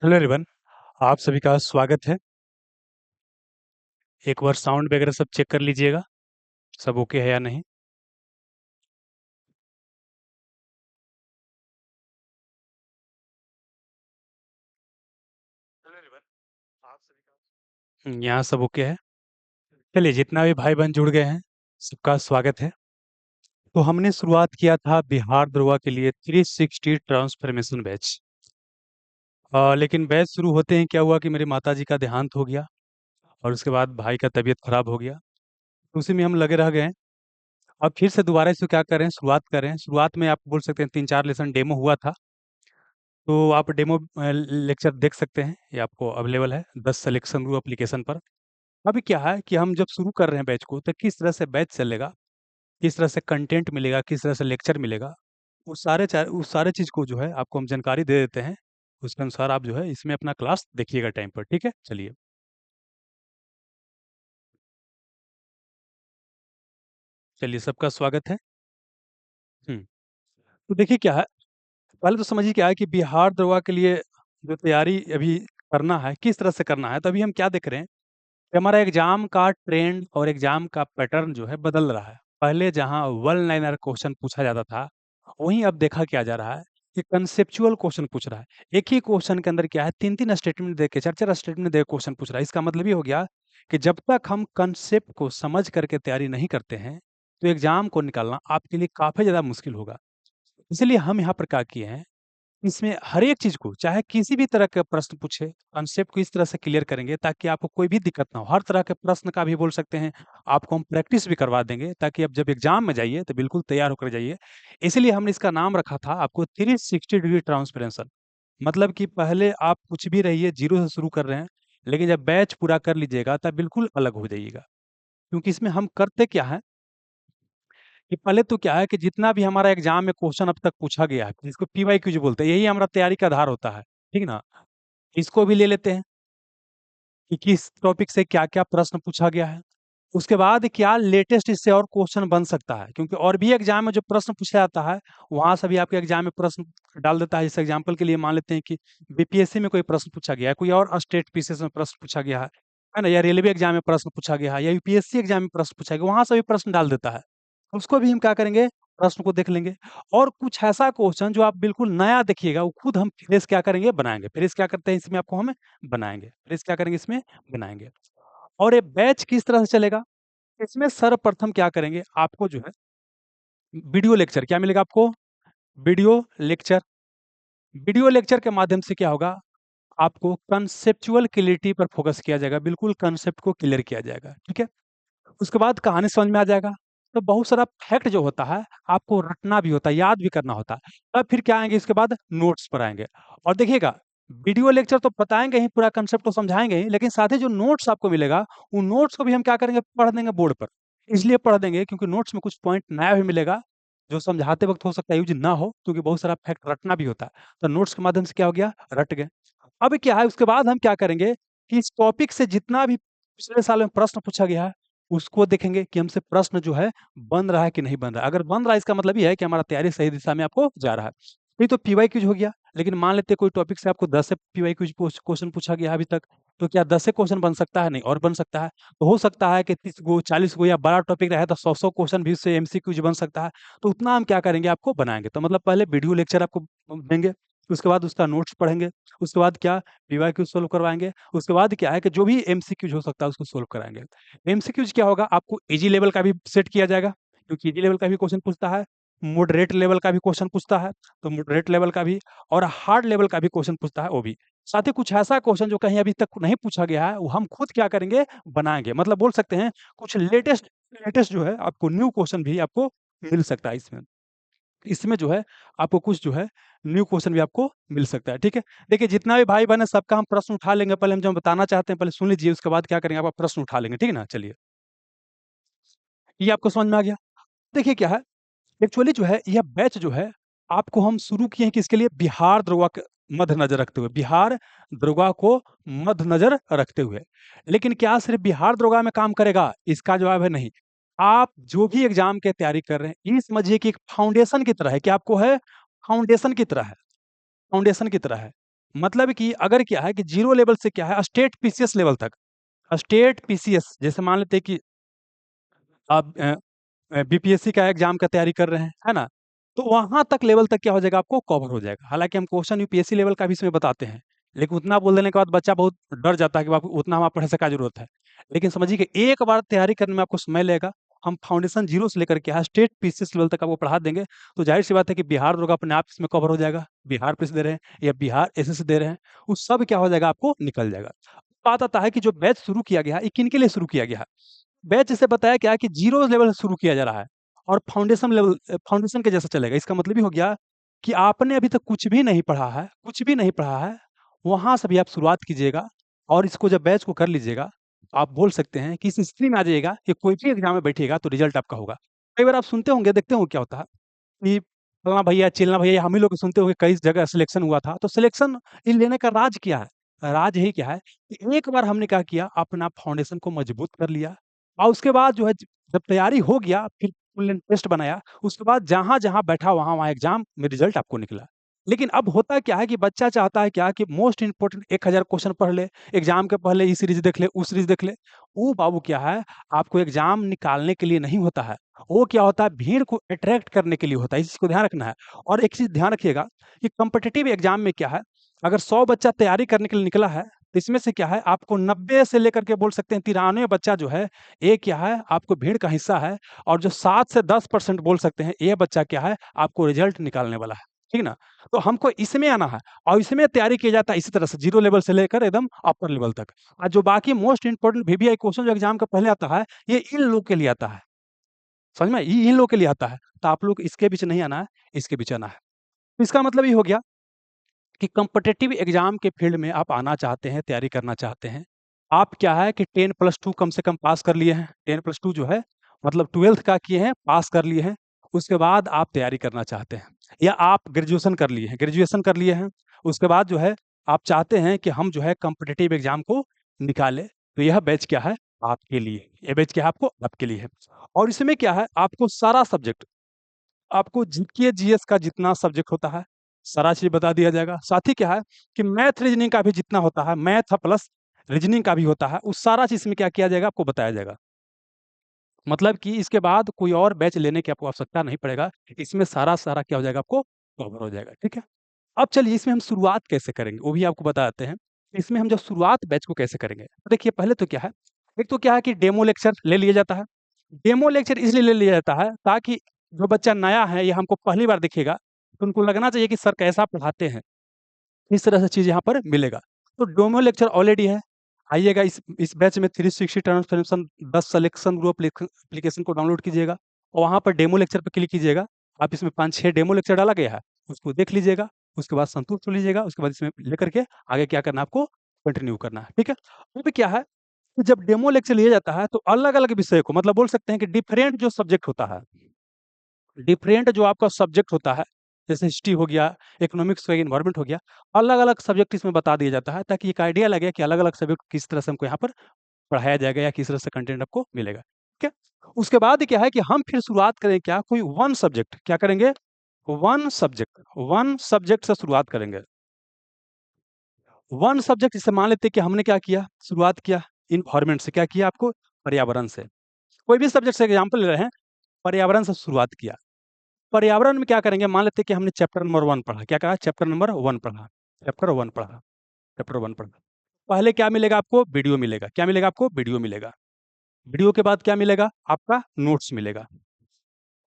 Hello everyone. आप सभी का स्वागत है। एक बार साउंड वगैरह सब चेक कर लीजिएगा, सब ओके है या नहीं। हेलो एवरीवन, आप सभी का यहाँ सब ओके है। चलिए, जितना भी भाई बहन जुड़ गए हैं, सबका स्वागत है। तो हमने शुरुआत किया था बिहार दरोगा के लिए 360 ट्रांसफॉर्मेशन बैच। लेकिन बैच शुरू होते ही क्या हुआ कि मेरी माता जी का देहांत हो गया और उसके बाद भाई का तबीयत खराब हो गया। तो उसी में हम लगे रह गए। अब फिर से दोबारा इसको क्या करें, शुरुआत करें। शुरुआत में आप बोल सकते हैं 3-4 लेसन डेमो हुआ था। तो आप डेमो लेक्चर देख सकते हैं, ये आपको अवेलेबल है 10 सिलेक्शन रूम एप्लीकेशन पर। अभी क्या है कि हम जब शुरू कर रहे हैं बैच को, तो किस तरह से बैच चलेगा, किस तरह से कंटेंट मिलेगा, किस तरह से लेक्चर मिलेगा, उस सारे चीज़ को जो है आपको हम जानकारी दे देते हैं। उसके अनुसार आप जो है इसमें अपना क्लास देखिएगा टाइम पर। ठीक है, चलिए। चलिए, सबका स्वागत है। हम्म तो देखिए क्या है, पहले तो समझिए क्या है कि बिहार दरोगा के लिए जो तैयारी अभी करना है, किस तरह से करना है। तो अभी हम क्या देख रहे हैं कि हमारा एग्जाम का ट्रेंड और एग्जाम का पैटर्न जो है बदल रहा है। पहले जहां वन लाइनर क्वेश्चन पूछा जाता था, वहीं अब देखा क्या जा रहा है कि कंसेप्चुअल क्वेश्चन पूछ रहा है। एक ही क्वेश्चन के अंदर क्या है, तीन तीन स्टेटमेंट दे के, चार चार स्टेटमेंट दे के क्वेश्चन पूछ रहा है। इसका मतलब ये हो गया कि जब तक हम कंसेप्ट को समझ करके तैयारी नहीं करते हैं, तो एग्जाम को निकालना आपके लिए काफी ज्यादा मुश्किल होगा। इसलिए हम यहाँ पर क्या किए हैं, इसमें हर एक चीज को, चाहे किसी भी तरह के प्रश्न पूछे, कॉन्सेप्ट को इस तरह से क्लियर करेंगे ताकि आपको कोई भी दिक्कत ना हो। हर तरह के प्रश्न का भी बोल सकते हैं, आपको हम प्रैक्टिस भी करवा देंगे ताकि आप जब एग्जाम में जाइए तो बिल्कुल तैयार होकर जाइए। इसलिए हमने इसका नाम रखा था आपको 360 डिग्री ट्रांसपेरेंशन। मतलब कि पहले आप कुछ भी रहिए, जीरो से शुरू कर रहे हैं, लेकिन जब बैच पूरा कर लीजिएगा तब बिल्कुल अलग हो जाइएगा। क्योंकि इसमें हम करते क्या है कि पहले तो क्या है कि जितना भी हमारा एग्जाम में क्वेश्चन अब तक पूछा गया है, जिसको पीवाईक्यू जो बोलते हैं, यही हमारा तैयारी का आधार होता है। ठीक ना। इसको भी ले लेते हैं कि किस टॉपिक से क्या क्या प्रश्न पूछा गया है। उसके बाद क्या लेटेस्ट इससे और क्वेश्चन बन सकता है, क्योंकि और भी एग्जाम में जो प्रश्न पूछा जाता है, वहां से भी आपके एग्जाम में प्रश्न डाल देता है। जैसे एग्जाम्पल के लिए मान लेते हैं कि बीपीएससी में कोई प्रश्न पूछा गया है, कोई और स्टेट पीसीएस में प्रश्न पूछा गया है ना, या रेलवे एग्जाम में प्रश्न पूछा गया है, या यूपीएससी एग्जाम में प्रश्न पूछा गया, वहां से भी प्रश्न डाल देता है। उसको भी हम क्या करेंगे, प्रश्न को देख लेंगे। और कुछ ऐसा क्वेश्चन जो आप बिल्कुल नया देखिएगा, वो खुद हम फ्रेश क्या करेंगे, बनाएंगे। फ्रेश क्या करते हैं इसमें, आपको हमें बनाएंगे। फ्रेश क्या करेंगे इसमें, बनाएंगे। और ये बैच किस तरह से चलेगा, इसमें सर्वप्रथम क्या करेंगे, आपको जो है वीडियो लेक्चर क्या मिलेगा आपको, वीडियो लेक्चर। वीडियो लेक्चर के माध्यम से क्या होगा, आपको कंसेप्चुअल क्लियरिटी पर फोकस किया जाएगा, बिल्कुल कंसेप्ट को क्लियर किया जाएगा। ठीक है। उसके बाद कहानी समझ में आ जाएगा। तो बहुत सारा फैक्ट जो होता है, आपको रटना भी होता है, याद भी करना होता है। तब फिर क्या आएंगे, इसके बाद नोट्स पर आएंगे। और देखिएगा, वीडियो लेक्चर तो बताएंगे ही, पूरा कंसेप्ट तो समझाएंगे ही, लेकिन साथ ही जो नोट्स आपको मिलेगा, उन नोट्स को भी हम क्या करेंगे, पढ़ देंगे बोर्ड पर। इसलिए पढ़ देंगे क्योंकि नोट्स में कुछ पॉइंट नया भी मिलेगा, जो समझाते वक्त हो सकता है यूज ना हो, क्योंकि बहुत सारा फैक्ट रटना भी होता है। तो नोट्स के माध्यम से क्या हो गया, रट गए। अब क्या है, उसके बाद हम क्या करेंगे कि इस टॉपिक से जितना भी पिछले साल में प्रश्न पूछा गया है, उसको देखेंगे कि हमसे प्रश्न जो है बन रहा है कि नहीं बन रहा है। अगर बन रहा है, इसका मतलब ये है कि हमारा तैयारी सही दिशा में आपको जा रहा है। ये तो पीवाई क्यूज हो गया। लेकिन मान लेते हैं कोई टॉपिक से आपको 10 से पीवाई क्यूज क्वेश्चन पूछा गया है अभी तक, तो क्या 10 से क्वेश्चन बन सकता है, नहीं और बन सकता है। तो हो सकता है कि 30 गो 40 गो या बड़ा टॉपिक रहे तो 100 क्वेश्चन भी उससे एमसीक्यूज बन सकता है। तो उतना हम क्या करेंगे, आपको बनाएंगे। तो मतलब पहले वीडियो लेक्चर आपको देंगे, उसके बाद उसका नोट्स पढ़ेंगे, उसके बाद क्या, पीवाईक्यू सोल्व करवाएंगे। उसके बाद क्या है कि जो भी एमसीक्यूज हो सकता है उसको सोल्व कराएंगे। एमसीक्यूज क्या होगा, आपको इजी लेवल का भी सेट किया जाएगा, क्योंकि इजी लेवल का भी क्वेश्चन पूछता है, मॉडरेट लेवल का भी क्वेश्चन पूछता है, तो मॉडरेट लेवल का भी, और हार्ड लेवल का भी क्वेश्चन पूछता है, वो भी। साथ ही कुछ ऐसा क्वेश्चन जो कहीं अभी तक नहीं पूछा गया है, वो हम खुद क्या करेंगे, बनाएंगे। मतलब बोल सकते हैं कुछ लेटेस्ट लेटेस्ट जो है आपको न्यू क्वेश्चन भी आपको मिल सकता है इसमें। इसमें जो है आपको कुछ जो है न्यू क्वेश्चन भी आपको मिल सकता है। ठीक है। देखिए, जितना भी भाई बहन है, सबका हम प्रश्न उठा लेंगे। पहले हम जो बताना चाहते हैं पहले सुन लीजिए, उसके बाद क्या करेंगे, आपका प्रश्न उठा लेंगे। ठीक है ना, चलिए। ये आपको समझ में आ गया। देखिए क्या है, एक्चुअली जो है यह बैच जो है आपको हम शुरू किए हैं किसके लिए, बिहार दरोगा के मद्देनजर रखते हुए, बिहार दरोगा को मद्देनजर रखते हुए। लेकिन क्या सिर्फ बिहार दरोगा में काम करेगा, इसका जवाब है नहीं। आप जो भी एग्जाम की तैयारी कर रहे हैं, ये समझिए कि एक फाउंडेशन की तरह है, कि आपको है फाउंडेशन की तरह है, फाउंडेशन की तरह है। मतलब कि अगर क्या है कि जीरो लेवल से क्या है स्टेट पीसीएस लेवल तक, स्टेट पीसीएस जैसे मान लेते हैं कि आप बीपीएससी का एग्जाम का तैयारी कर रहे हैं, है ना? तो वहाँ तक लेवल तक क्या हो जाएगा, आपको कवर हो जाएगा। हालाँकि हम क्वेश्चन यूपीएससी लेवल का भी इसमें बताते हैं, लेकिन उतना बोल देने के बाद बच्चा बहुत डर जाता है कि बाप उतना हमारा पढ़ने से क्या ज़रूरत है। लेकिन समझिए कि एक बार तैयारी करने में आपको समय लगेगा। हम फाउंडेशन ज़ीरो से लेकर के यहाँ स्टेट पीसीएस लेवल तक आपको पढ़ा देंगे, तो ज़ाहिर-सी बात है कि बिहार दरोगा अपने आप इसमें कवर हो जाएगा। बिहार पुलिस दे रहे हैं या बिहार एसएससी दे रहे हैं, वो सब क्या हो जाएगा, आपको निकल जाएगा। बात आता है कि जो बैच शुरू किया गया है, ये किनके लिए शुरू किया गया है? बैच जैसे बताया क्या है कि जीरो लेवल से शुरू किया जा रहा है और फाउंडेशन लेवल फाउंडेशन के जैसा चलेगा। इसका मतलब ये हो गया कि आपने अभी तक कुछ भी नहीं पढ़ा है, कुछ भी नहीं पढ़ा है, वहाँ से भी आप शुरुआत कीजिएगा और इसको जब बैच को कर लीजिएगा, आप बोल सकते हैं कि इस स्थिति में आ जाइएगा कि कोई भी एग्ज़ाम में बैठिएगा तो रिज़ल्ट आपका होगा। कई बार आप सुनते होंगे, देखते होंगे क्या होता है कि फलाना भैया, चिलना भैया, हम ही लोग सुनते होंगे कई जगह सिलेक्शन हुआ था। तो सिलेक्शन इन लेने का राज क्या है? राज यही क्या है कि एक बार हमने क्या किया, अपना फाउंडेशन को मजबूत कर लिया और उसके बाद जो है जब तैयारी हो गया, फिर फुल एंड टेस्ट बनाया, उसके बाद जहाँ-जहाँ बैठा वहाँ-वहाँ एग्ज़ाम में रिज़ल्ट आपको निकला। लेकिन अब होता क्या है कि बच्चा चाहता है क्या कि मोस्ट इम्पोर्टेंट 1000 क्वेश्चन पढ़ ले, एग्ज़ाम के पहले ये सीरीज़ देख ले, वो सीरीज़ देख ले। वो बाबू क्या है, आपको एग्ज़ाम निकालने के लिए नहीं होता है। वो क्या होता है, भीड़ को अट्रैक्ट करने के लिए होता है, इस चीज़ को ध्यान रखना है। और एक चीज़ ध्यान रखिएगा कि कॉम्पिटिटिव एग्ज़ाम में क्या है, अगर 100 बच्चा तैयारी करने के लिए निकला है, तो इसमें से क्या है, आपको 90 से लेकर के बोल सकते हैं 93 बच्चा जो है, ये क्या है, आपको भीड़ का हिस्सा है और जो 7 से 10% बोल सकते हैं, ये बच्चा क्या है, आपको रिज़ल्ट निकालने वाला है। ठीक ना? तो हमको इसमें आना है और इसमें तैयारी किया जाता है इसी तरह से, ज़ीरो लेवल से लेकर एकदम अपर लेवल तक। और जो बाकी मोस्ट इम्पोर्टेंट वीवीआई क्वेश्चन जो एग्ज़ाम के पहले आता है, ये इन लोग के लिए आता है। समझ में? इन लोगों के लिए आता है। तो आप लोग इसके बीच नहीं आना है, इसके बीच आना है। तो इसका मतलब ये हो गया कि कॉम्पिटिटिव एग्ज़ाम के फील्ड में आप आना चाहते हैं, तैयारी करना चाहते हैं। आप क्या है कि 10 प्लस 2 कम से कम पास कर लिए हैं। 10 प्लस 2 जो है मतलब 12th का किए हैं, पास कर लिए हैं। उसके बाद आप तैयारी करना चाहते हैं या आप ग्रेजुएशन कर लिए हैं, ग्रेजुएशन कर लिए हैं। उसके बाद जो है आप चाहते हैं कि हम जो है कॉम्पिटिटिव एग्ज़ाम को निकालें। तो यह बैच क्या है? आपके लिए। ये बैच क्या है आपको? आपके लिए है। और इसमें क्या है, आपको सारा सब्जेक्ट, आपको जीके, जीएस का जितना सब्जेक्ट होता है, सारा चीज़ बता दिया जाएगा। साथ ही क्या है कि मैथ, रीज़निंग का भी जितना होता है, मैथ प्लस रीज़निंग का भी होता है, वो सारा चीज़ इसमें क्या किया जाएगा, आपको बताया जाएगा। मतलब कि इसके बाद कोई और बैच लेने की आपको आवश्यकता नहीं पड़ेगा। इसमें सारा क्या हो जाएगा, आपको कवर हो जाएगा, ठीक है? अब चलिए इसमें हम शुरुआत कैसे करेंगे, वो भी आपको बताते हैं। इसमें हम जो शुरुआत बैच को कैसे करेंगे? तो देखिए पहले तो क्या है, एक तो क्या है कि डेमो लेक्चर ले लिया जाता है। डेमो लेक्चर इसलिए ले लिया जाता है ताकि जो बच्चा नया है या हमको पहली बार दिखेगा, तो उनको लगना चाहिए कि सर कैसा पढ़ाते हैं। इस तरह से चीज़ यहाँ पर मिलेगा। तो डेमो लेक्चर ऑलरेडी है। आइएगा इस बैच में 360 ट्रांसफॉर्मेशन 10 सिलेक्शन ग्रुप एप्लीकेशन को डाउनलोड कीजिएगा और वहाँ पर डेमो लेक्चर पे क्लिक कीजिएगा। आप इसमें 5-6 डेमो लेक्चर डाला गया है, उसको देख लीजिएगा, उसके बाद संतुष्ट हो लीजिएगा, उसके बाद इसमें लेकर के आगे क्या करना है, आपको कंटिन्यू करना है, ठीक है? अब क्या है कि जब डेमो लेक्चर लिया जाता है तो अलग-अलग विषय को मतलब बोल सकते हैं कि डिफरेंट जो सब्जेक्ट होता है, डिफरेंट जो आपका सब्जेक्ट होता है, जैसे हिस्ट्री हो गया, इकोनॉमिक्स हो गया, एनवायरनमेंट हो गया, अलग-अलग सब्जेक्ट इसमें बता दिया जाता है ताकि एक आइडिया लगे कि अलग-अलग सब्जेक्ट किस तरह से हमको यहाँ पर पढ़ाया जाएगा या किस तरह से कंटेंट आपको मिलेगा, ठीक है? उसके बाद क्या है कि हम फिर शुरुआत करें क्या, कोई वन सब्जेक्ट क्या करेंगे? वन सब्जेक्ट से शुरुआत करेंगे। वन सब्जेक्ट जैसे मान लेते हैं कि हमने क्या किया, शुरुआत किया एनवायरनमेंट से, क्या किया आपको? पर्यावरण से। कोई भी सब्जेक्ट से एग्जाम्पल ले रहे हैं, पर्यावरण से शुरुआत किया। पर्यावरण में क्या करेंगे, मान लेते हैं कि हमने चैप्टर नंबर 1 पढ़ा। क्या कहा? चैप्टर नंबर 1 पढ़ा, चैप्टर 1 पढ़ा, चैप्टर 1 पढ़ा। पहले क्या मिलेगा आपको? वीडियो मिलेगा। क्या मिलेगा आपको? वीडियो मिलेगा। वीडियो के बाद क्या मिलेगा? आपका नोट्स मिलेगा।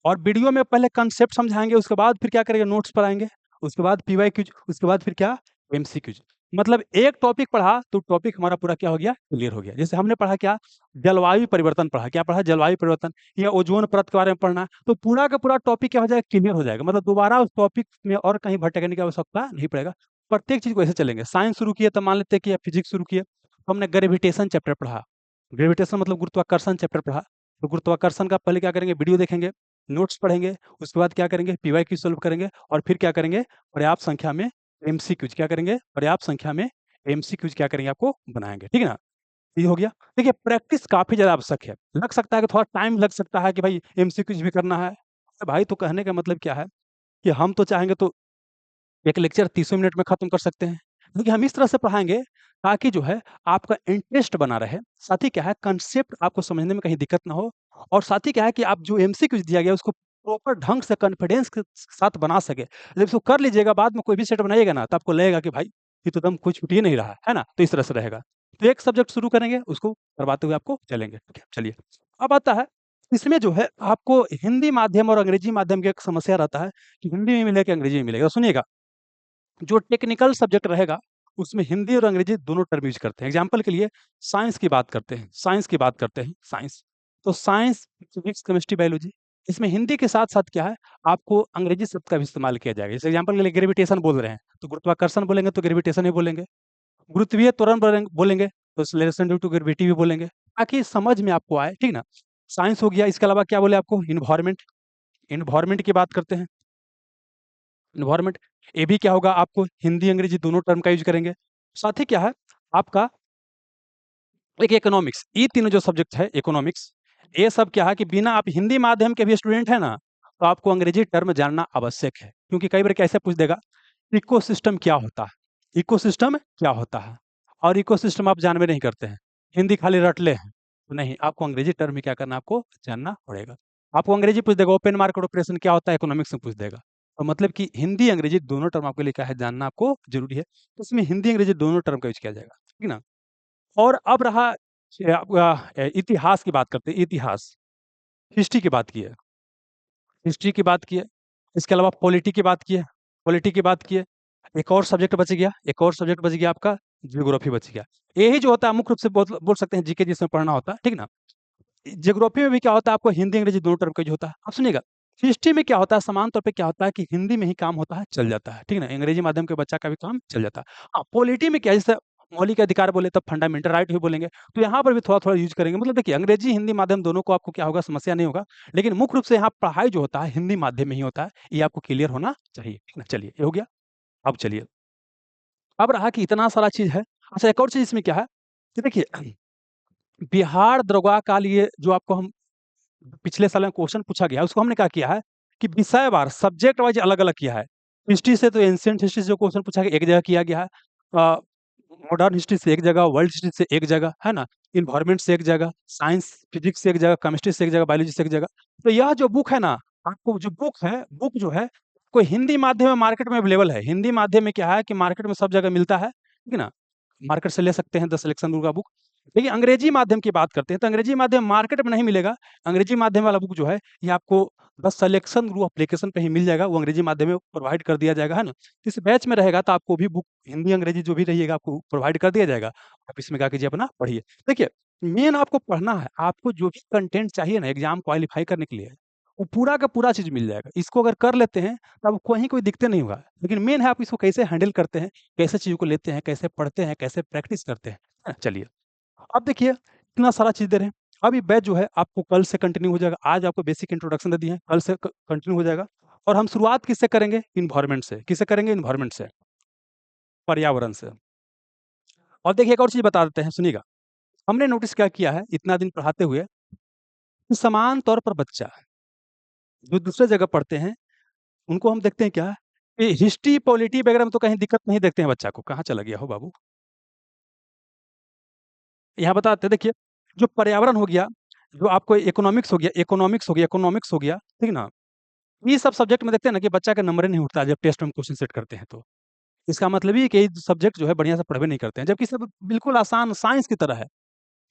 और वीडियो में पहले कांसेप्ट समझाएँगे, उसके बाद फिर क्या करेंगे? नोट्स पढ़ाएँगे। उसके बाद पीवाईक्यूज, उसके बाद फिर क्या? एमसीक्यूज। मतलब एक टॉपिक पढ़ा तो टॉपिक हमारा पूरा क्या हो गया? क्लियर हो गया। जैसे हमने पढ़ा क्या? जलवायु परिवर्तन पढ़ा। क्या पढ़ा? जलवायु परिवर्तन या ओज़ोन परत के बारे में पढ़ना है, तो पूरा का पूरा टॉपिक क्या हो जाएगा? क्लियर हो जाएगा। मतलब दोबारा उस टॉपिक में और कहीं भटकने की आवश्यकता नहीं पड़ेगा। प्रत्येक चीज़ को ऐसे चलेंगे। साइंस शुरू किए तो मान लेते हैं कि या फिजिक्स शुरू किए, तो हमने ग्रेविटेशन चैप्टर पढ़ा। ग्रेविटेशन मतलब गुरुत्वाकर्षण चैप्टर पढ़ा। तो गुरुत्वाकर्षण का पहले क्या करेंगे? वीडियो देखेंगे, नोट्स पढ़ेंगे, उसके बाद क्या करेंगे? पीवाईक्यू सॉल्व करेंगे और फिर क्या करेंगे? पर्याप्त संख्या में एमसीक्यूज क्या करेंगे? पर्याप्त संख्या में एमसीक्यूज क्या करेंगे? आपको बनाएँगे, ठीक है ना? ये हो गया। देखिए प्रैक्टिस काफ़ी ज़्यादा आवश्यक है। लग सकता है कि थोड़ा टाइम लग सकता है कि भाई एमसीक्यूज भी करना है। अरे भाई तो कहने का मतलब क्या है कि हम तो चाहेंगे तो एक लेक्चर 30 मिनट में खत्म कर सकते हैं। देखिए हम इस तरह से पढ़ाएँगे ताकि जो है आपका इंटरेस्ट बना रहे, साथ ही क्या है कंसेप्ट आपको समझने में कहीं दिक्कत ना हो और साथ ही क्या है कि आप जो एमसीक्यूज़ दिया गया है उसको प्रॉपर ढंग से कॉन्फिडेंस के साथ बना सकें। जब इसको कर लीजिएगा बाद में कोई भी सेट बनाइएगा ना तो आपको लगेगा कि भाई ये तो एकदम कुछ छूट ही नहीं रहा है ना? तो इस तरह से रहेगा। तो एक सब्जेक्ट शुरू करेंगे उसको करवाते हुए आपको चलेंगे, ठीक है? चलिए, अब आता है इसमें जो है आपको हिंदी माध्यम और अंग्रेजी माध्यम की एक समस्या रहता है कि हिंदी में मिलेगा कि अंग्रेजी में मिलेगा। सुनिएगा जो टेक्निकल सब्जेक्ट रहेगा, उसमें हिंदी और अंग्रेजी दोनों टर्म यूज़ करते हैं। एग्ज़ाम्पल के लिए साइंस की बात करते हैं, साइंस। तो साइंस, फिज़िक्स, केमिस्ट्री, बायोलॉजी इसमें हिंदी के साथ-साथ क्या है, आपको अंग्रेजी शब्द का भी इस्तेमाल किया जाएगा। जैसे एग्ज़ाम्पल के लिए ग्रेविटेशन बोल रहे हैं, तो गुरुत्वाकर्षण बोलेंगे तो ग्रेविटेशन ही बोलेंगे। गुरुत्वीय त्वरण बोलेंगे तो एक्सेलरेशन ड्यू टू ग्रेविटी भी बोलेंगे, ताकि समझ में आपको आए, ठीक ना? साइंस हो गया, इसके अलावा क्या बोले आपको एनवायरनमेंट, एनवायरनमेंट की बात करते हैं। एनवायरनमेंट ये भी क्या होगा आपको हिंदी अंग्रेजी दोनों टर्म का यूज करेंगे। साथ ही क्या है आपका एक इकोनॉमिक्स, ये तीनों जो सब्जेक्ट है इकोनॉमिक्स, ये सब क्या है कि बिना आप हिंदी माध्यम के भी स्टूडेंट है ना, तो आपको अंग्रेजी टर्म जानना आवश्यक है। क्योंकि कई बार कैसे पूछ देगा इकोसिस्टम क्या होता है? इकोसिस्टम क्या होता है? और इकोसिस्टम आप जानबे नहीं करते हैं, हिंदी खाली रट ले हैं। तो नहीं, आपको अंग्रेजी टर्म में क्या करना आपको जानना पड़ेगा। आपको अंग्रेजी पूछ देगा ओपन मार्केट ऑपरेशन क्या होता है? इकोनॉमिक्स में पूछ देगा। तो मतलब कि हिंदी अंग्रेजी दोनों टर्म आपके लिए क्या है जानना आपको ज़रूरी है। तो इसमें हिंदी अंग्रेजी दोनों टर्म का यूज़ किया जाएगा, ठीक ना? और अब रहा आपका इतिहास की बात करते हैं, इतिहास, हिस्ट्री की बात की है। हिस्ट्री की बात की है, इसके अलावा पॉलिटी की बात की है, पॉलिटी की बात की है। एक और सब्जेक्ट बच गया, एक और सब्जेक्ट बच गया आपका ज्योग्राफी बच गया। यही जो होता है मुख्य रूप से बोल सकते हैं जीके जिसमें पढ़ना होता है, ठीक ना? ज्योग्राफी में भी क्या होता है आपको हिंदी अंग्रेजी दोनों टर्म का यूज़ होता है। अब सुनिएगा, हिस्ट्री में क्या होता है समान तौर पे क्या होता है कि हिंदी में ही काम होता है, चल जाता है, ठीक है ना? अंग्रेजी माध्यम के बच्चा का भी काम चल जाता है। हाँ, पॉलिटी में क्या है जैसे मौलिक अधिकार बोले तब फंडामेंटल राइट भी बोलेंगे, तो यहाँ पर भी थोड़ा-थोड़ा यूज़ करेंगे। मतलब देखिए अंग्रेजी, हिंदी माध्यम दोनों को आपको क्या होगा समस्या नहीं होगा, लेकिन मुख्य रूप से यहाँ पढ़ाई जो होता है हिंदी माध्यम में ही होता है, ये आपको क्लियर होना चाहिए, ठीक ना? चलिए, ये हो गया। अब चलिए, अब रहा कि इतना सारा चीज़ है। अच्छा एक और चीज़ इसमें क्या है कि देखिए बिहार दरोगा का लिए जो आपको हम पिछले साल में क्वेश्चन पूछा गया है, उसको हमने क्या किया है कि विषयवार सब्जेक्ट वाइज़ अलग-अलग किया है। हिस्ट्री से तो एंशिएंट हिस्ट्री से जो क्वेश्चन पूछा गया, एक जगह किया गया है। मॉडर्न हिस्ट्री से एक जगह, वर्ल्ड हिस्ट्री से एक जगह, है ना? एनवायरनमेंट से एक जगह, साइंस, फिजिक्स से एक जगह, केमिस्ट्री से एक जगह, बायोलॉजी से एक जगह। तो यह जो बुक है ना, आपको जो बुक जो है, कोई हिंदी माध्यम में मार्केट में अवेलेबल है। हिंदी माध्यम में क्या है कि मार्केट में सब जगह मिलता है, ठीक है ना? मार्केट से ले सकते हैं द सिलेक्शन रूल का बुक। देखिए अंग्रेजी माध्यम की बात करते हैं, तो अंग्रेजी माध्यम मार्केट में नहीं मिलेगा। अंग्रेजी माध्यम वाला बुक जो है, ये आपको द सिलेक्शन ग्रुप एप्लीकेशन पे ही मिल जाएगा, वो अंग्रेजी माध्यम में प्रोवाइड कर दिया जाएगा, है ना? इस बैच में रहेगा तो आपको भी बुक हिंदी, अंग्रेजी जो भी रहिएगा आपको प्रोवाइड कर दिया जाएगा। आप इसमें क्या कीजिए अपना पढ़िए। देखिए, मेन आपको पढ़ना है, आपको जो भी कंटेंट चाहिए ना एग्ज़ाम क्वालीफाई करने के लिए, वो पूरा का पूरा चीज़ मिल जाएगा। इसको अगर कर लेते हैं, तो आपको कहीं कोई दिक्कत नहीं होगा। लेकिन मेन है आप इसको कैसे हैंडल करते हैं, कैसे चीज़ों को लेते हैं, कैसे पढ़ते हैं, कैसे प्रैक्टिस करते हैं। है ना? चलिए, अब देखिए इतना सारा चीज़ दे रहे हैं। अब ये बैच जो है आपको कल से कंटिन्यू हो जाएगा। आज आपको बेसिक इंट्रोडक्शन दे दिए हैं, कल से क कंटिन्यू हो जाएगा और हम शुरुआत किससे करेंगे? एनवायरनमेंट से। किससे करेंगे? एनवायरनमेंट से, पर्यावरण से। और देखिए एक और चीज़ बता देते हैं, सुनिएगा। हमने नोटिस क्या किया है इतना दिन पढ़ाते हुए, कि समान तौर पर बच्चा जो दूसरे जगह पढ़ते हैं, उनको हम देखते हैं क्या कि हिस्ट्री, पॉलिटी वगैरह में तो कहीं दिक्कत नहीं देखते हैं बच्चा को। कहाँ चला गया हो बाबू? यहाँ बताते हैं देखिए, जो पर्यावरण हो गया, जो आपको इकोनॉमिक्स हो गया, ठीक ना? ये सब सब्जेक्ट में देखते हैं ना कि बच्चा का नंबर ही नहीं उठता जब टेस्ट में हम क्वेश्चन सेट करते हैं तो। इसका मतलब ये है कि ये सब्जेक्ट जो है बढ़िया से पढ़वे नहीं करते हैं, जबकि सब बिल्कुल आसान साइंस की तरह है।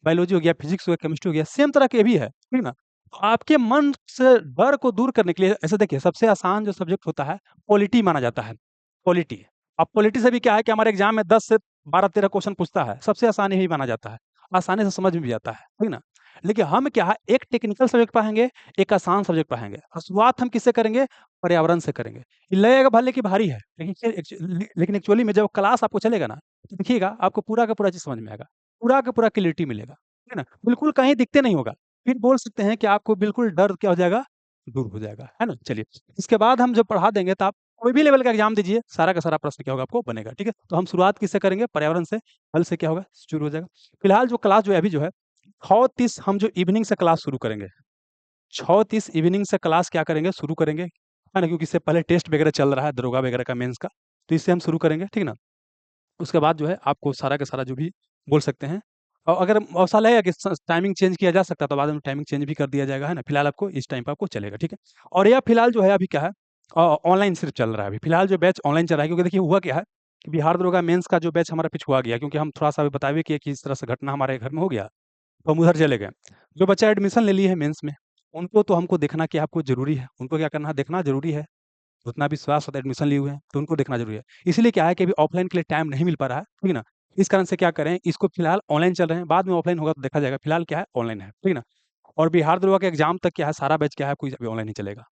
बायोलॉजी हो गया, फिजिक्स हो गया, केमिस्ट्री हो गया, सेम तरह के भी है, ठीक ना? तो आपके मन से डर को दूर करने के लिए ऐसे देखिए सबसे आसान जो सब्जेक्ट होता है, पॉलिटी माना जाता है, पॉलिटी। अब पॉलिटी से भी क्या है कि हमारे एग्ज़ाम में 10 से 12-13 क्वेश्चन पूछता है, सबसे आसान यही माना जाता है, आसानी से समझ में भी आता है, ठीक ना? लेकिन हम क्या है, एक टेक्निकल सब्जेक्ट पढ़ाएँगे, एक आसान सब्जेक्ट पढ़ाएँगे और शुरुआत हम किससे करेंगे? पर्यावरण से करेंगे। ये लगेगा भले कि भारी है, लेकिन एक्चुअली में जब क्लास आपको चलेगा ना, तो देखिएगा आपको पूरा का पूरा चीज़ समझ में आएगा, पूरा का पूरा क्लैरिटी मिलेगा। है ना? बिल्कुल कहीं दिखते नहीं होगा। फिर बोल सकते हैं कि आपको बिल्कुल डर क्या हो जाएगा? दूर हो जाएगा, है ना? चलिए, इसके बाद हम जब पढ़ा देंगे तो आप कोई भी लेवल का एग्ज़ाम दीजिए, सारा का सारा प्रश्न क्या होगा आपको बनेगा, ठीक है? तो हम शुरुआत किससे करेंगे? पर्यावरण से, हल से क्या होगा? शुरू हो जाएगा। फिलहाल जो क्लास जो है अभी जो है 6:30 हम जो इवनिंग से क्लास शुरू करेंगे। 6:30 इवनिंग से क्लास क्या करेंगे? शुरू करेंगे, है ना? क्योंकि इससे पहले टेस्ट वगैरह चल रहा है, दरोगा वगैरह का मेंस का, तो इससे हम शुरू करेंगे, ठीक है ना? उसके बाद जो है आपको सारा का सारा जो भी बोल सकते हैं। और अगर अवसर लगेगा कि टाइमिंग चेंज किया जा सकता है तो बाद में टाइमिंग चेंज भी कर दिया जाएगा, है ना? फिलहाल आपको इस टाइम पे आपको चलेगा, ठीक है? और यह फिलहाल जो है अभी क्या है, ऑनलाइन सिर्फ चल रहा है अभी फिलहाल जो बैच ऑनलाइन चल रहा है, क्योंकि देखिए हुआ क्या है कि बिहार दरोगा मेंस का जो बैच हमारा पिछुआ गया, क्योंकि हम थोड़ा सा अभी बता भी किए कि इस तरह से घटना हमारे घर में हो गया, तो हम उधर चले गए। जो बच्चा एडमिशन ले लिए है मेंस में, उनको तो हमको देखना कि आपको जरूरी है, उनको क्या करना है, देखना जरूरी है। उतना विश्वास होता है, एडमिशन लिए हुए हैं, तो उनको देखना ज़रूरी है। इसीलिए क्या है कि अभी ऑफ़लाइन के लिए टाइम नहीं मिल पा रहा है, ठीक है ना? इस कारण से क्या करें, इसको फिलहाल ऑनलाइन चल रहे हैं, बाद में ऑफ़लाइन होगा तो देखा जाएगा, फिलहाल क्या है ऑनलाइन है, ठीक है ना? और बिहार दरोगा के एग्ज़ाम तक क्या है, सारा बैच क्या है, कोई अभी ऑनलाइन ही चलेगा।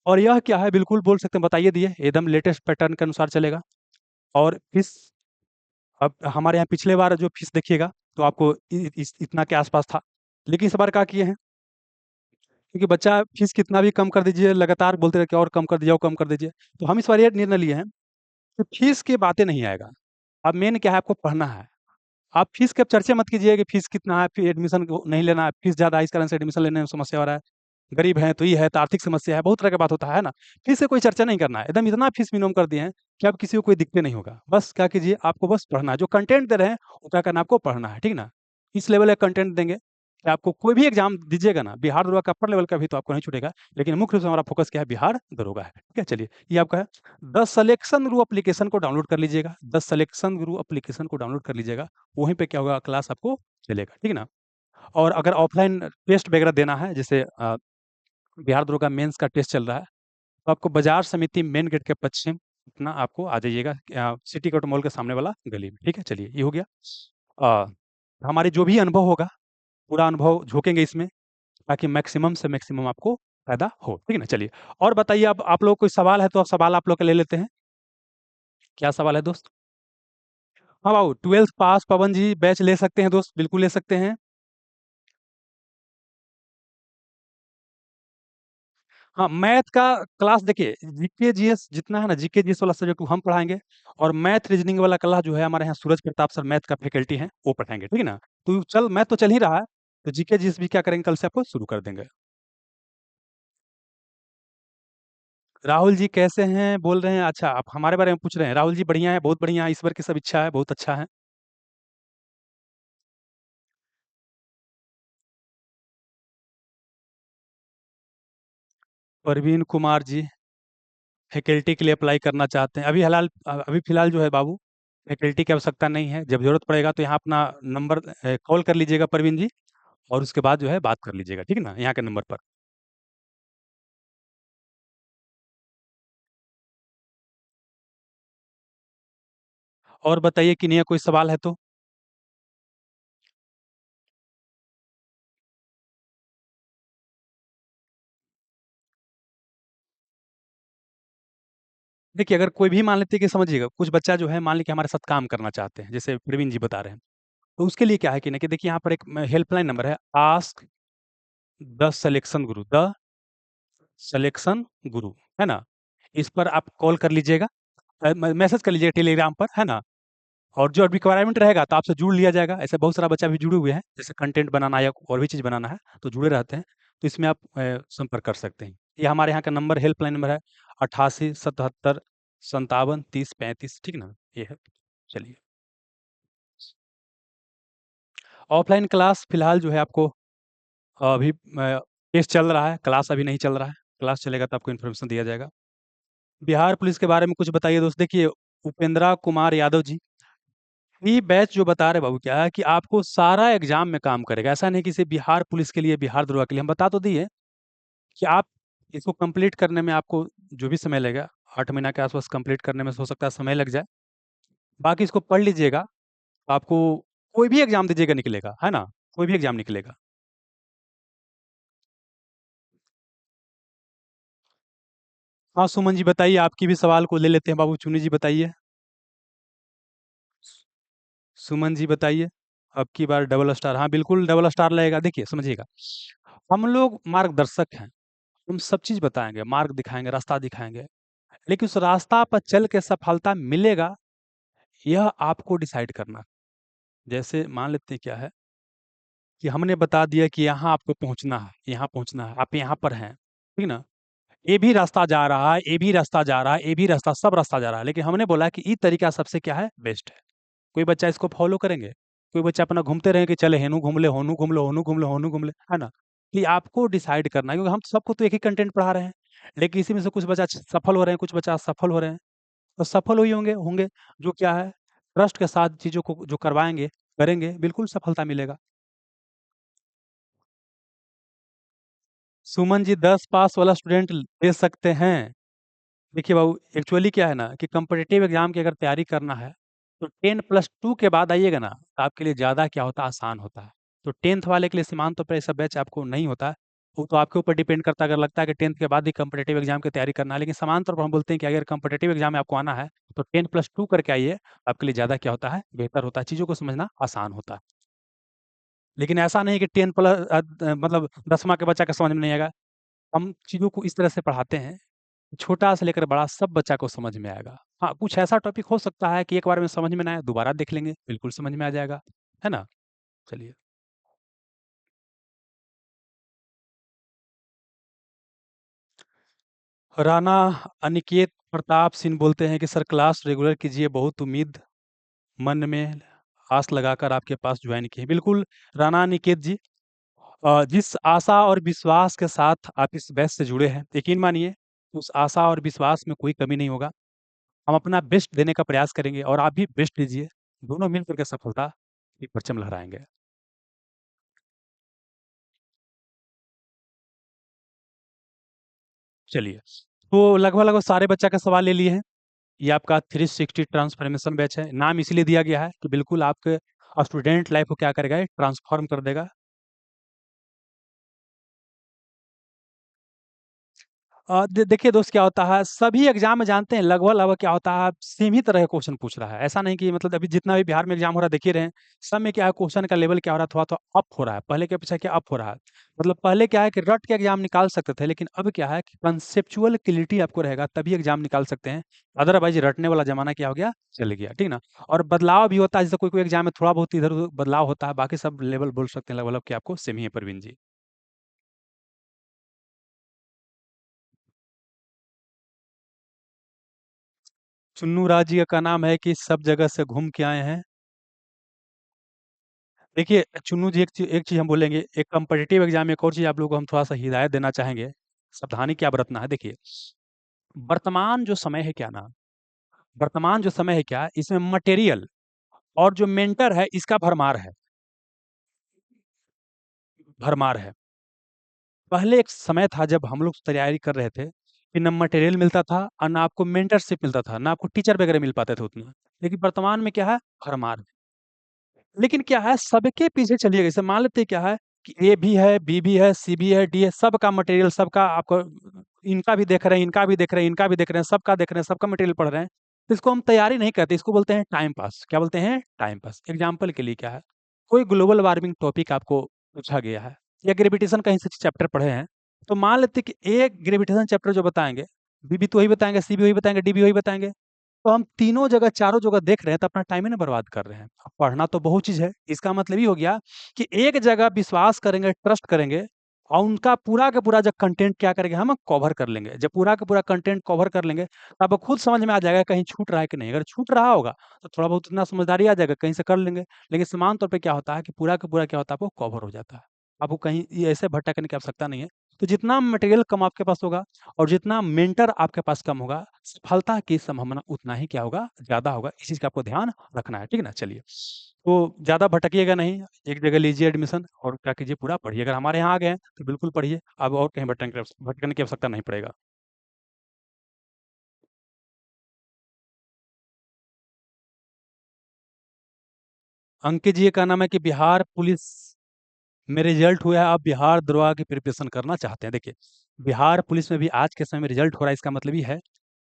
और यह क्या है, बिल्कुल बोल सकते हैं, बताइए दिए, एकदम लेटेस्ट पैटर्न के अनुसार चलेगा। और फीस, अब हमारे यहाँ पिछले बार जो फीस देखिएगा, तो आपको इ इस इतना के आस-पास था। लेकिन इस बार क्या किए हैं, क्योंकि बच्चा फीस कितना भी कम कर दीजिए, लगातार बोलते रहे कि और कम कर दीजिए और कम कर दीजिए। तो हम इस बार ये निर्णय लिए हैं, तो फीस की बातें नहीं आएगा। अब मेन क्या है, आपको पढ़ना है। आप फीस के अब चर्चा मत कीजिए कि फीस कितना है, फिर एडमिशन को नहीं लेना है, फीस ज़्यादा है इस कारण से एडमिशन लेने में समस्या हो रहा है। गरीब हैं तो ये है, तो आर्थिक समस्या है, बहुत तरह की बात होता है ना? फीस से कोई चर्चा नहीं करना है, एकदम इतना फीस मिनिमम कर दिए हैं कि अब किसी को कोई दिक्कत नहीं होगा। बस क्या कीजिए, आपको बस पढ़ना है, जो कंटेंट दे रहे हैं, वो क्या करना है, आपको पढ़ना है, ठीक है ना? इस लेवल का कंटेंट देंगे कि आपको कोई भी एग्ज़ाम दीजिएगा ना, बिहार दरोगा का अपर लेवल का भी तो आपको नहीं छूटेगा, लेकिन मुख्य रूप से हमारा फ़ोकस क्या है, बिहार दरोगा है, ठीक है? चलिए, ये आपका है। द सिलेक्शन गुरु एप्लीकेशन को डाउनलोड कर लीजिएगा, द सिलेक्शन गुरु एप्लीकेशन को डाउनलोड कर लीजिएगा, वहीं पे क्या होगा, क्लास आपको चलेगा, ठीक है ना? और अगर ऑफ़लाइन टेस्ट वगैरह देना है, जैसे बिहार दरोगा मेंस का टेस्ट चल रहा है, तो आपको बाजार समिति मेन गेट के पश्चिम अपना आपको आ जाइएगा, सिटी कोर्ट मॉल के सामने वाला गली में, ठीक है? चलिए, ये हो गया। अ, हमारे जो भी अनुभव होगा, पूरा अनुभव झोंकेंगे इसमें, ताकि मैक्सिमम से मैक्सिमम आपको फ़ायदा हो, ठीक है ना? चलिए, और बताइए, अब आप लोगों को कोई सवाल है तो अब सवाल आप लोग का ले लेते हैं। क्या सवाल है दोस्त? हाँ, बाबू 12th पास पवन जी बैच ले सकते हैं दोस्त, बिल्कुल ले सकते हैं। हाँ, मैथ का क्लास देखिए, जीके जीएस जितना है ना, जीके जीएस वाला सब्जेक्ट हम पढ़ाएँगे, और मैथ रीजनिंग वाला क्लास जो है हमारे यहाँ सूरज प्रताप सर मैथ का फैकल्टी हैं, वो पढ़ाएँगे, ठीक है ना? तो मैथ तो चल ही रहा है, तो जीके जीएस भी क्या करेंगे, कल से आपको शुरू कर देंगे। राहुल जी कैसे हैं? बोल रहे हैं, अच्छा आप हमारे बारे में पूछ रहे हैं। राहुल जी बढ़िया है, बहुत बढ़िया, ईश्वर की सब इच्छा है, बहुत अच्छा है। परवीन कुमार जी फैकल्टी के लिए अप्लाई करना चाहते हैं। अभी फ़िलहाल जो है बाबू, फैकल्टी की आवश्यकता नहीं है। जब ज़रूरत पड़ेगा तो यहाँ अपना नंबर कॉल कर लीजिएगा परवीन जी, और उसके बाद जो है बात कर लीजिएगा, ठीक है ना? यहाँ के नंबर पर। और बताइए कि नहीं कोई सवाल है तो? देखिए, अगर कोई भी मान लेते हैं कि समझिएगा, कुछ बच्चा जो है मान लीजिए हमारे साथ काम करना चाहते हैं, जैसे प्रवीण जी बता रहे हैं, तो उसके लिए क्या है कि ना कि देखिए यहाँ पर एक हेल्पलाइन नंबर है, ask the selection Guru, the selection गुरु, है ना? इस पर आप कॉल कर लीजिएगा, मैसेज कर लीजिएगा टेलीग्राम पर, है ना? और जो रिक्वायरमेंट रहेगा तो आपसे जुड़ लिया जाएगा। ऐसे बहुत सारा बच्चा भी जुड़े हुए हैं, जैसे कंटेंट बनाना या और भी चीज़ बनाना है, तो जुड़े रहते हैं। तो इसमें आप संपर्क कर सकते हैं। ये हमारे यहाँ का नंबर हेल्पलाइन नंबर है, 88 77 57 30 35, ठीक ना? ये है। चलिए, ऑफ़लाइन क्लास फ़िलहाल जो है आपको अभी टेस्ट चल रहा है, क्लास अभी नहीं चल रहा है। क्लास चलेगा तो आपको इन्फॉर्मेशन दिया जाएगा। बिहार पुलिस के बारे में कुछ बताइए दोस्त। देखिए, उपेंद्रा कुमार यादव जी, ये बैच जो बता रहे बाबू क्या है कि आपको सारा एग्जाम में काम करेगा। ऐसा नहीं कि सिर्फ बिहार पुलिस के लिए, बिहार दरोगा के लिए। हम बता तो दिए कि आप इसको कंप्लीट करने में आपको जो भी समय लगेगा, 8 महीना के आसपास कंप्लीट करने में हो सकता है समय लग जाए। बाकी इसको पढ़ लीजिएगा, आपको कोई भी एग्जाम दीजिएगा निकलेगा, है ना? कोई भी एग्जाम निकलेगा। हाँ, सुमन जी बताइए, आपकी भी सवाल को ले लेते हैं बाबू। चुनी जी बताइए। सुमन जी बताइए, अब की बार डबल स्टार? हाँ, बिल्कुल डबल स्टार लगेगा। देखिए, समझिएगा, हम लोग मार्गदर्शक हैं। हम सब चीज़ बताएँगे, मार्ग दिखाएँगे, रास्ता दिखाएँगे। लेकिन उस रास्ता पर चल के सफलता मिलेगा, यह आपको डिसाइड करना। जैसे मान लेते हैं क्या है कि हमने बता दिया कि यहाँ आपको पहुँचना है, यहाँ पहुँचना है, आप यहाँ पर हैं, ठीक ना? ये भी रास्ता जा रहा है, ये भी रास्ता जा रहा है, ये भी रास्ता, सब रास्ता जा रहा है, लेकिन हमने बोला कि ये तरीका सबसे क्या है, बेस्ट है। कोई बच्चा इसको फॉलो करेंगे, कोई बच्चा अपना घूमते रहेंगे कि चले हेनू घूम ले, होनू घूम लो, होनू घूम लो, होनू घूम ले, है ना? कि आपको डिसाइड करना है, क्योंकि हम सबको तो एक ही कंटेंट पढ़ा रहे हैं, लेकिन इसी में से कुछ बच्चा सफल हो रहे हैं, कुछ बच्चा असफल हो रहे हैं। तो सफल वही होंगे होंगे जो क्या है, ट्रस्ट के साथ चीज़ों को जो करवाएँगे, करेंगे, बिल्कुल सफलता मिलेगा। सुमन जी 10 पास वाला स्टूडेंट ले सकते हैं। देखिए बाबू, एक्चुअली क्या है ना कि कॉम्पिटिटिव एग्जाम की अगर तैयारी करना है, तो 10+2 के बाद आइएगा ना, तो आपके लिए ज़्यादा क्या होता है, आसान होता है। तो 10th वाले के लिए सीमांत तौर पर ऐसा बैच आपको नहीं होता है। वो तो आपके ऊपर डिपेंड करता है, अगर लगता है कि 10th के बाद ही कॉम्पिटिटिव एग्जाम की तैयारी करना है, लेकिन सामान्य तौर पर हम बोलते हैं कि अगर कॉम्पिटिटिव एग्जाम में आपको आना है, तो 10+2 करके आइए, आपके लिए ज़्यादा क्या होता है, बेहतर होता है, चीज़ों को समझना आसान होता है। लेकिन ऐसा नहीं कि 10 प्लस मतलब 10वां के बच्चा का समझ में नहीं आएगा। हम चीज़ों को इस तरह से पढ़ाते हैं, छोटा से लेकर बड़ा सब बच्चा को समझ में आएगा। हाँ, कुछ ऐसा टॉपिक हो सकता है कि एक बार में समझ में ना आए, दोबारा देख लेंगे, बिल्कुल समझ में आ जाएगा, है ना? चलिए। राणा अनिकेत प्रताप सिंह बोलते हैं कि सर क्लास रेगुलर कीजिए, बहुत उम्मीद मन में आस लगाकर आपके पास ज्वाइन किए। बिल्कुल राणा अनिकेत जी, जिस आशा और विश्वास के साथ आप इस बैच से जुड़े हैं, यकीन मानिए उस आशा और विश्वास में कोई कमी नहीं होगा। हम अपना बेस्ट देने का प्रयास करेंगे और आप भी बेस्ट दीजिए। दोनों मिलकर के सफलता की परचम लहराएँगे। चलिए, तो लगभग-लगभग सारे बच्चा का सवाल ले लिए हैं। ये आपका 360 ट्रांसफॉर्मेशन बैच है। नाम इसलिए दिया गया है कि बिल्कुल आपके स्टूडेंट लाइफ को क्या करेगा, ये ट्रांसफॉर्म कर देगा। देखिए दोस्त, क्या होता है, सभी एग्जाम में जानते हैं लगभग-लगभग क्या होता है, सेम ही तरह का क्वेश्चन पूछ रहा है। ऐसा नहीं कि मतलब अभी जितना भी बिहार में एग्जाम हो रहा है देख ही रहे हैं, सब में क्या है, क्वेश्चन का लेवल क्या हो रहा है, थोड़ा-थोड़ा अप हो रहा है। पहले के अपेक्षा क्या अप हो रहा है। मतलब पहले क्या है कि रट के एग्जाम निकाल सकते थे, लेकिन अब क्या है कि कंसेप्चुअल क्लैरिटी आपको रहेगा तभी एग्जाम निकाल सकते हैं। अदरवाइज़ रटने वाला ज़माना क्या हो गया, चल गया, ठीक ना? और बदलाव भी होता है, जैसे कोई-कोई एग्जाम में थोड़ा बहुत इधर-उधर बदलाव होता है, बाकी सब लेवल बोल सकते हैं लगभग-लगभग कि आपको सेम ही है परवीन जी। चुन्नू राज जी का नाम है कि सब जगह से घूम के आए हैं। देखिए, चुन्नू जी, एक चीज़ हम बोलेंगे, एक कॉम्पिटिटिव एग्ज़ाम में एक और चीज़ आप लोगों को हम थोड़ा-सा हिदायत देना चाहेंगे, सावधानी क्या बरतना है। देखिए, वर्तमान जो समय है क्या ना, वर्तमान जो समय है क्या, इसमें मटेरियल और जो मेंटर है, इसका भरमार है, भरमार है। पहले एक समय था जब हम लोग तैयारी कर रहे थे, कि ना मटेरियल मिलता था और ना आपको मेंटरशिप मिलता था, ना आपको टीचर वगैरह मिल पाते थे उतना। लेकिन वर्तमान में क्या है, भरमार है। लेकिन क्या है, सबके पीछे चलिए, जैसे मान लेते हैं क्या है कि ए भी है, बी भी है, सी भी है, डी है, सबका मटेरियल, सबका आपको, इनका भी देख रहे हैं, इनका भी देख रहे हैं, इनका भी देख रहे हैं, सबका देख रहे हैं, सबका मटेरियल पढ़ रहे हैं। तो इसको हम तैयारी नहीं कहते, इसको बोलते हैं टाइम पास। क्या बोलते हैं? Time pass. एग्जाम्पल के लिए क्या है, कोई ग्लोबल वार्मिंग टॉपिक आपको पूछा गया है, या ग्रेविटेशन कहीं से चैप्टर पढ़े हैं, तो मान लेते हैं कि एक ग्रेविटेशन चैप्टर जो बताएंगे, बी भी तो वही बताएंगे, सी भी वही बताएंगे, डी भी वही बताएंगे। तो हम तीनों जगह, चारों जगह देख रहे हैं, तो अपना टाइम ही ना बर्बाद कर रहे हैं। अब पढ़ना तो बहुत चीज़ है। इसका मतलब ये हो गया कि एक जगह विश्वास करेंगे, ट्रस्ट करेंगे और उनका पूरा का पूरा जो कंटेंट क्या करेंगे, हम कवर कर लेंगे। जब पूरा का पूरा कंटेंट कवर कर लेंगे, तो आपको खुद समझ में आ जाएगा कहीं छूट रहा है कि नहीं। अगर छूट रहा होगा, तो थोड़ा बहुत इतना समझदारी आ जाएगा, कहीं से कर लेंगे। लेकिन सामान्य तौर पे क्या होता है कि पूरा का पूरा क्या होता है, आपको कवर हो जाता है। आपको कहीं ये ऐसे भटकने की आवश्यकता नहीं है। तो जितना मटेरियल कम आपके पास होगा और जितना मेंटर आपके पास कम होगा, सफलता की संभावना उतना ही क्या होगा, ज़्यादा होगा। इस चीज़ का आपको ध्यान रखना है, ठीक है ना? चलिए, तो ज़्यादा भटकिएगा नहीं, एक जगह लीजिए एडमिशन और क्या कीजिए, पूरा पढ़िए। अगर हमारे यहाँ आ गए हैं, तो बिल्कुल पढ़िए, अब और कहीं भटकने की आवश्यकता नहीं पड़ेगा। अंकित जी का नाम है कि बिहार पुलिस में रिजल्ट हुआ है, आप बिहार दरोगा की प्रिपरेशन करना चाहते हैं। देखिए, बिहार पुलिस में भी आज के समय में रिजल्ट हो रहा है, इसका मतलब ये है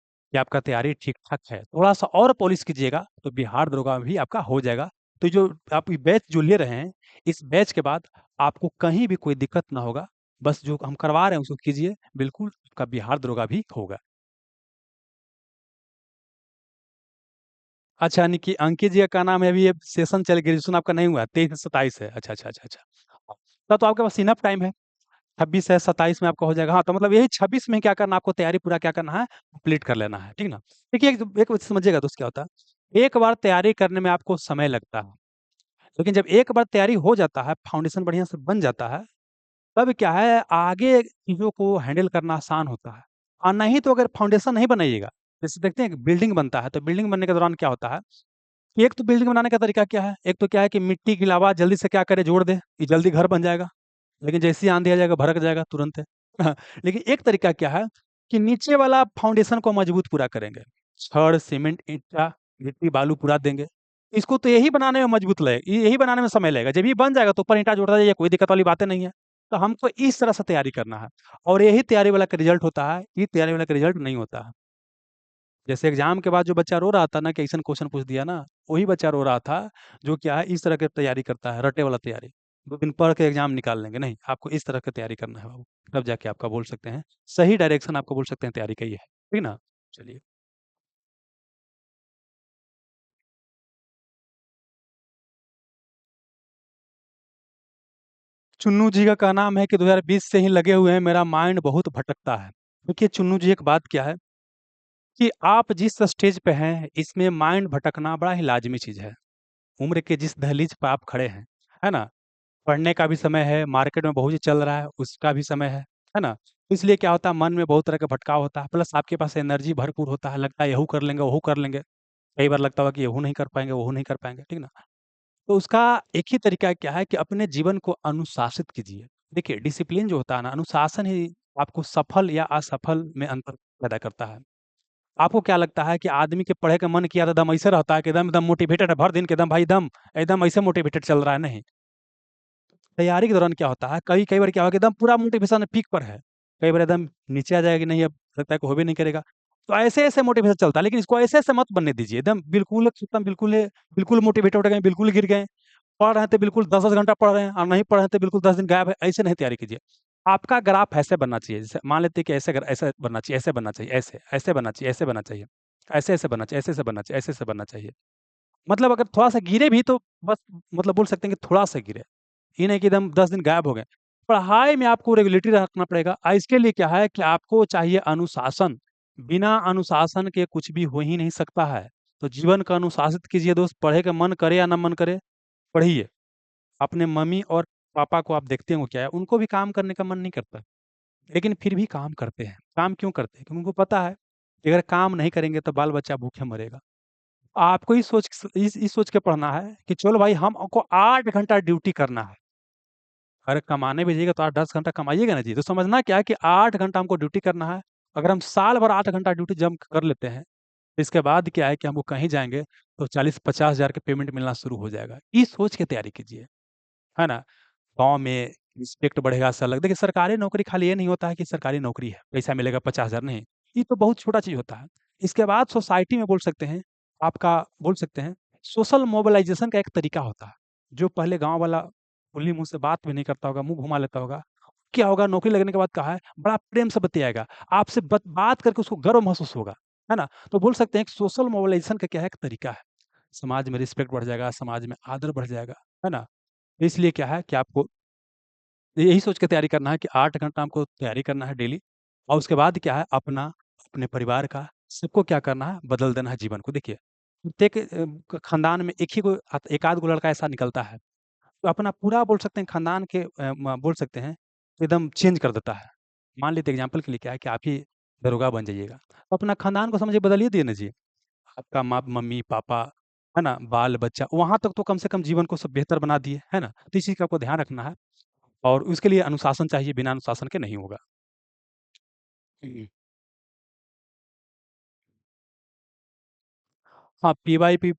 कि आपका तैयारी ठीक-ठाक है। थोड़ा-सा और पॉलिश कीजिएगा, तो बिहार दरोगा में भी आपका हो जाएगा। तो जो आप ये बैच जो ले रहे हैं, इस बैच के बाद आपको कहीं भी कोई दिक्कत ना होगा। बस जो हम करवा रहे हैं, उसको कीजिए, बिल्कुल आपका बिहार दरोगा भी होगा। अच्छा, यानी कि अंकित जी का नाम है, अभी ये सेशन चल, ग्रेजुएशन आपका नहीं हुआ है, 23 से 27 है। अच्छा, अच्छा, अच्छा, अच्छा। तब तो आपके पास इनफ टाइम है। 26 है, 27 में आपका हो जाएगा। हाँ, तो मतलब यही 26 में क्या करना है, आपको तैयारी पूरा क्या करना है, कंप्लीट कर लेना है, ठीक ना? देखिए, एक एक समझिएगा दोस्त, क्या होता है एक बार तैयारी करने में आपको समय लगता है, लेकिन जब एक बार तैयारी हो जाता है, फाउंडेशन बढ़िया से बन जाता है, तब क्या है आगे चीज़ों को हैंडल करना आसान होता है। और नहीं तो अगर फाउंडेशन नहीं बनाइएगा, जैसे देखते हैं कि बिल्डिंग बनता है, तो बिल्डिंग बनने के दौरान क्या होता है, कि एक तो बिल्डिंग बनाने का तरीका क्या है, एक तो क्या है कि मिट्टी के अलावा जल्दी से क्या करे जोड़ दे, ये जल्दी घर बन जाएगा। लेकिन जैसे ही आंधी आ जाएगा भड़क जाएगा तुरंत है। लेकिन एक तरीका क्या है कि नीचे वाला फाउंडेशन को मजबूत पूरा करेंगे, छड़ सीमेंट ईंटा गिट्टी बालू पूरा देंगे। इसको तो यही बनाने में मजबूत लगे, यही बनाने में समय लगेगा, जब ये बन जाएगा तो ऊपर ईंटा जोड़ता जाइए, कोई दिक्कत वाली बातें नहीं है। तो हमको इस तरह से तैयारी करना है, और यही तैयारी वाला का रिजल्ट होता है, ये तैयारी वाला का रिजल्ट नहीं होता है। जैसे एग्जाम के बाद जो बच्चा रो रहा था ना कि ऐसा क्वेश्चन पूछ दिया ना, वही बच्चा रो रहा था जो क्या है इस तरह की तैयारी करता है, रटे वाला तैयारी। 2 दिन पढ़ के एग्जाम निकाल लेंगे, नहीं आपको इस तरह की तैयारी करना है बाबू। तब जाके आपका बोल सकते हैं सही डायरेक्शन, आपको बोल सकते हैं तैयारी का ये है, ठीक ना। चलिए। चुन्नू जी का कहना है कि 2020 से ही लगे हुए हैं, मेरा माइंड बहुत भटकता है। देखिए चुन्नू जी, एक बात क्या है कि आप जिस स्टेज पे हैं इसमें माइंड भटकना बड़ा ही लाजमी चीज है। उम्र के जिस दहलीज पर आप खड़े हैं, है ना, पढ़ने का भी समय है, मार्केट में बहुत चीज चल रहा है उसका भी समय है ना। इसलिए क्या होता है मन में बहुत तरह का भटकाव होता है, प्लस आपके पास एनर्जी भरपूर होता है, लगता है यहू कर लेंगे वहू कर लेंगे। कई बार लगता हुआ कि यहू नहीं कर पाएंगे वहू नहीं कर पाएंगे, ठीक ना। तो उसका एक ही तरीका क्या है कि अपने जीवन को अनुशासित कीजिए। देखिए डिसिप्लिन जो होता है ना, अनुशासन ही आपको सफल या असफल में अंतर पैदा करता है। आपको क्या लगता है कि आदमी के पढ़े का मन किया तो एकदम ऐसे रहता है कि एकदम एकदम मोटिवेटेड है, भर दिन के एकदम भाई एकदम एकदम ऐसे मोटिवेटेड चल रहा है, नहीं। तैयारी के दौरान क्या होता है, कई कई बार क्या होगा कि एकदम पूरा मोटिवेशन पीक पर है, कई बार एकदम नीचे आ जाएगा कि नहीं अब लगता है कि हो भी नहीं करेगा। तो ऐसे ऐसे मोटिवेशन चलता है, लेकिन इसको ऐसे ऐसे मत बनने दीजिए एकदम बिल्कुल एकदम बिल्कुल बिल्कुल मोटिवेटेड हो गए, बिल्कुल गिर गए। पढ़ रहे थे बिल्कुल 10 10 घंटा पढ़ रहे हैं, और नहीं पढ़ रहे थे बिल्कुल 10 दिन गायब है, ऐसे नहीं तैयारी कीजिए। आपका ग्राफ ऐसे बनना चाहिए, जैसे मान लेते हैं कि ऐसे ऐसे बनना चाहिए, ऐसे बनना चाहिए, ऐसे ऐसे बनना चाहिए, ऐसे बनना चाहिए, ऐसे ऐसे बनना चाहिए, ऐसे ऐसे बनना चाहिए, ऐसे ऐसे बनना चाहिए। मतलब अगर थोड़ा सा गिरे भी तो बस, मतलब बोल सकते हैं कि थोड़ा सा गिरे, ये नहीं कि एकदम 10 दिन गायब हो गए। पढ़ाई में आपको रेगुलेटरी रखना पड़ेगा, इसके लिए क्या है कि आपको चाहिए अनुशासन। बिना अनुशासन के कुछ भी हो ही नहीं सकता है। तो जीवन का अनुशासित कीजिए दोस्त, पढ़े का मन करे या ना मन करे, पढ़िए। अपने मम्मी और पापा को आप देखते हो क्या है, उनको भी काम करने का मन नहीं करता, लेकिन फिर भी काम करते हैं। काम क्यों करते हैं? क्योंकि उनको पता है कि अगर काम नहीं करेंगे तो बाल बच्चा भूखे मरेगा। आपको इस सोच के पढ़ना है कि चलो भाई हमको 8 घंटा ड्यूटी करना है। अरे कमाने भी जाइएगा तो 8 10 घंटा कमाइएगा ना जी, तो समझना क्या है कि 8 घंटा हमको ड्यूटी करना है। अगर हम साल भर 8 घंटा ड्यूटी जम कर लेते हैं, तो इसके बाद क्या है कि हमको कहीं जाएंगे तो 40 50 हज़ार के पेमेंट मिलना शुरू हो जाएगा। इस सोच के तैयारी कीजिए, है ना। गाँव में रिस्पेक्ट बढ़ेगा, अच्छा लग देखिए सरकारी नौकरी खाली ये नहीं होता है कि सरकारी नौकरी है, पैसा मिलेगा 50 हज़ार, नहीं। ये तो बहुत छोटा चीज़ होता है। इसके बाद सोसाइटी में बोल सकते हैं, आपका बोल सकते हैं सोशल मोबिलाइजेशन का एक तरीका होता है। जो पहले गाँव वाला खुली मुँह से बात भी नहीं करता होगा, मुँह घुमा लेता होगा, क्या होगा नौकरी लगने के बाद कहा है, बड़ा प्रेम से बतियाएगा, आपसे बात करके उसको गर्व महसूस होगा, है ना। तो बोल सकते हैं कि सोशल मोबिलाइजेशन का क्या है, एक तरीका है। समाज में रिस्पेक्ट बढ़ जाएगा, समाज में आदर बढ़ जाएगा, है ना। इसलिए क्या है कि आपको यही सोच के तैयारी करना है कि 8 घंटा हमको तैयारी करना है डेली, और उसके बाद क्या है अपना, अपने परिवार का, सबको क्या करना है, बदल देना है जीवन को। देखिए प्रत्येक खानदान में एक ही को एक आध गो लड़का ऐसा निकलता है, तो अपना पूरा बोल सकते हैं खानदान के बोल सकते हैं एकदम चेंज कर देता है। मान लीजिए एग्जाम्पल के लिए क्या है कि आप ही दरोगा बन जाइएगा, तो अपना खानदान को समझिए बदलिए दिए ना जी। आपका माँ मम्मी पापा, है ना, बाल बच्चा, वहां तक तो कम से कम जीवन को सब बेहतर बना दिए, है ना। तो इस चीज का आपको ध्यान रखना है, और उसके लिए अनुशासन चाहिए, बिना अनुशासन के नहीं होगा। हम्म। हाँ, पीवाईक्यू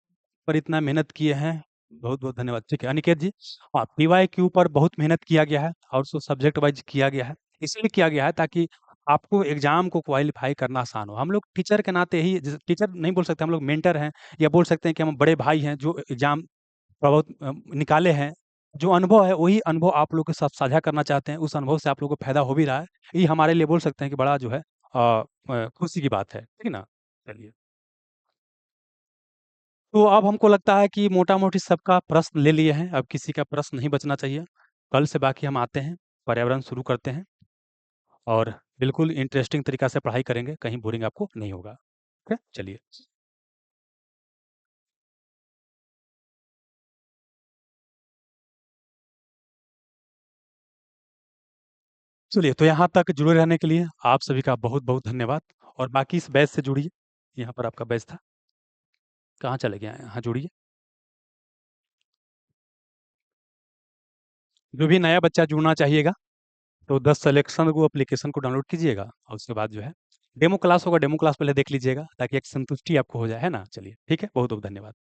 पर इतना मेहनत किए हैं, बहुत बहुत धन्यवाद। ठीक है अनिकेत जी। हाँ, पीवाईक्यू पर बहुत मेहनत किया गया है, और उसको सब्जेक्ट वाइज किया गया है। इसलिए किया गया है ताकि आपको एग्जाम को क्वालिफाई करना आसान हो। हम लोग टीचर के नाते ही, टीचर नहीं बोल सकते, हम लोग मेंटर हैं, या बोल सकते हैं कि हम बड़े भाई हैं जो एग्जाम बहुत निकाले हैं। जो अनुभव है वही अनुभव आप लोग के साथ साझा करना चाहते हैं, उस अनुभव से आप लोगों को फायदा हो भी रहा है। ये हमारे लिए बोल सकते हैं कि बड़ा जो है खुशी की बात है, ठीक है ना। चलिए। तो अब हमको लगता है कि मोटा-मोटी सबका प्रश्न ले लिए हैं, अब किसी का प्रश्न नहीं बचना चाहिए। कल से बाकी हम आते हैं, पर्यावरण शुरू करते हैं, और बिल्कुल इंटरेस्टिंग तरीक़ा से पढ़ाई करेंगे, कहीं बोरिंग आपको नहीं होगा। ओके, चलिए। चलिए, तो यहाँ तक जुड़े रहने के लिए आप सभी का बहुत-बहुत धन्यवाद और बाकी इस बैच से जुड़िए। यहाँ पर आपका बैच था। कहाँ चले गए हैं? हाँ, जुड़िए। जो भी नया बच्चा जुड़ना चाहिएगा, तो 10 सिलेक्शन वो एप्लीकेशन को डाउनलोड कीजिएगा और उसके बाद जो है डेमो क्लास होगा, डेमो क्लास पहले देख लीजिएगा ताकि एक संतुष्टि आपको हो जाए, है ना? चलिए, ठीक है? बहुत-बहुत धन्यवाद।